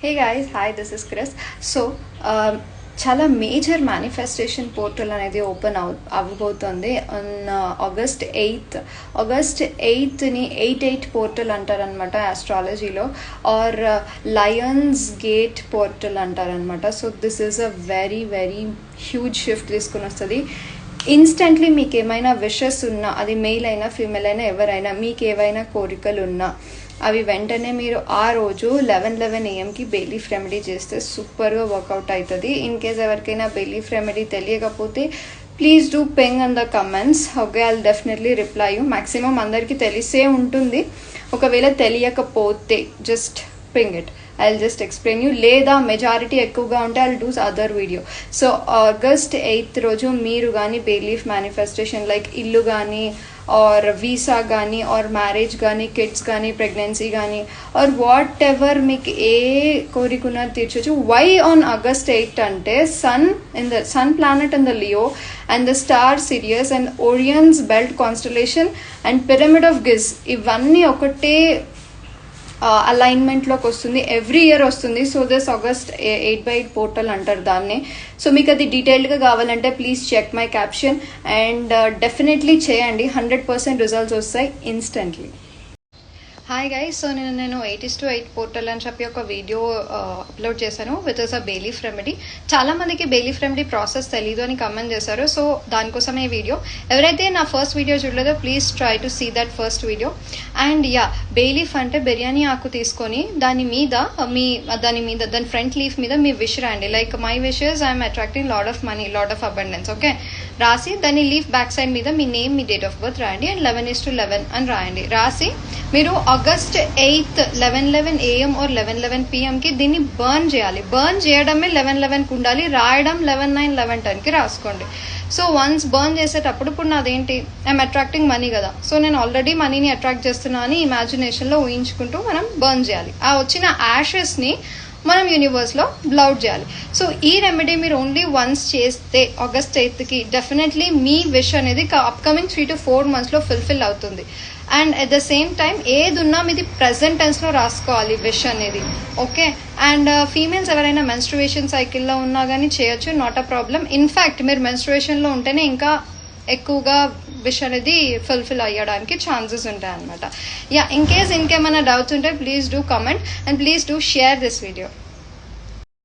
Hey guys, hi, this is Chris. So, చాలా major manifestation portal అనేది open అవ్వబోతుంది on August 8ని 8 portal అంటారనమాట ఆస్ట్రాలజీలో, are Lions gate portal అంటారనమాట. So this is a very very huge shift తీసుకుని వస్తుంది. Instantly మీకు ఏమైనా విషెస్ ఉన్నా, అది మెయిల్ అయినా ఫీమేల్ అయినా ఎవరైనా, మీకు ఏవైనా కోరికలు ఉన్నా అవి వెంటనే మీరు ఆ రోజు 11 AM బెయిలీఫ్ రెమెడీ చేస్తే సూపర్గా వర్కౌట్ అవుతుంది. ఇన్ కేస్ ఎవరికైనా బెయిలీఫ్ రెమెడీ తెలియకపోతే please do ping in the comments. Okay, I'll definitely reply you. Maximum అందరికీ తెలిసే ఉంటుంది. ఒకవేళ తెలియకపోతే just ping it, I will just explain you. లేదా మెజారిటీ ఎక్కువగా ఉంటే I will do other video. So August 8 రోజు మీరు కానీ బెయిలీఫ్ మేనిఫెస్టేషన్ లైక్ ఇల్లు కానీ, और वीसा కానీ, और మ్యారేజ్ కానీ, కిడ్స్ కానీ, ప్రెగ్నెన్సీ కానీ, और వాట్ ఎవర్ మీకు ఏ కోరికన్నా తీర్చొచ్చు. వై ఆన్ ఆగస్ట్ 8 అంటే sun planet in the Leo and the star Sirius and Orion's belt constellation and pyramid of Giza ఇవన్నీ ఒకటే అలైన్మెంట్లోకి వస్తుంది. ఎవ్రీ ఇయర్ వస్తుంది. సో దిస్ ఆగస్ట్ 8/8 పోర్టల్ అంటారు దాన్ని. సో మీకు అది డీటెయిల్డ్గా కావాలంటే please check my caption and definitely చేయండి. 100% రిజల్ట్స్ వస్తాయి ఇన్స్టెంట్లీ. హాయ్ గైస్, సో నేను 8:8 పోర్టల్ అని చెప్పి ఒక వీడియో అప్లోడ్ చేశాను విత్ ఇస్ అ బెయిలీఫ్ రెమెడీ. చాలా మందికి బెయిలీఫ్ రెమెడీ ప్రాసెస్ తెలీదు అని కమెంట్ చేశారు. సో దానికోసమే ఈ వీడియో. ఎవరైతే నా ఫస్ట్ వీడియో చూడలేదో please try to see that first video. And bay leaf అంటే బిర్యానీ ఆకు తీసుకొని దాని ఫ్రంట్ లీఫ్ మీద మీ విష్ రాయండి. Like my wishes I'm attracting lot of money, lot of abundance. Okay, రాసి దాని లీఫ్ బ్యాక్ సైడ్ మీద మీ నేమ్, మీ డేట్ ఆఫ్ బర్త్ రాయండి అండ్ 11:11 అని రాయండి. రాసి మీరు ఆగస్ట్ 8 11:11 AM or 11:11 PM దీన్ని బర్న్ చేయాలి. బర్న్ చేయడమే 11:11 ఉండాలి. రాయడం 11:09 11:10 రాసుకోండి. సో వన్స్ బర్న్ చేసేటప్పుడు ఇప్పుడు నాదేంటి, ఐఎమ్ అట్రాక్టింగ్ మనీ కదా, సో నేను ఆల్రెడీ మనీని అట్రాక్ట్ చేస్తున్నా అని ఇమాజినేషన్లో ఊహించుకుంటూ మనం బర్న్ చేయాలి. ఆ వచ్చిన యాషెస్ని మనం యూనివర్స్లో బ్లౌట్ చేయాలి. సో ఈ రెమెడీ మీరు ఓన్లీ వన్స్ చేస్తే ఆగస్ట్ 8కి డెఫినెట్లీ మీ విష్ అనేది అప్కమింగ్ 3 to 4 monthsలో ఫుల్ఫిల్ అవుతుంది. And at the same time ఏది ఉన్నా మీది ప్రెజెంట్ టెన్స్లో రాసుకోవాలి విష్ అనేది. ఓకే, అండ్ ఫీమేల్స్ ఎవరైనా మెన్స్ట్రుయేషన్ సైకిల్లో ఉన్నా కానీ చేయొచ్చు, నాట్ అ ప్రాబ్లం. ఇన్ఫ్యాక్ట్ మీరు మెన్స్ట్రుయేషన్లో ఉంటేనే ఇంకా ఎక్కువగా విష్ అనేది ఫుల్ఫిల్ అయ్యడానికి ఛాన్సెస్ ఉంటాయి అనమాట. ఇన్ కేస్ ఇంకేమైనా డౌట్స్ ఉంటే please do comment and please do share this video.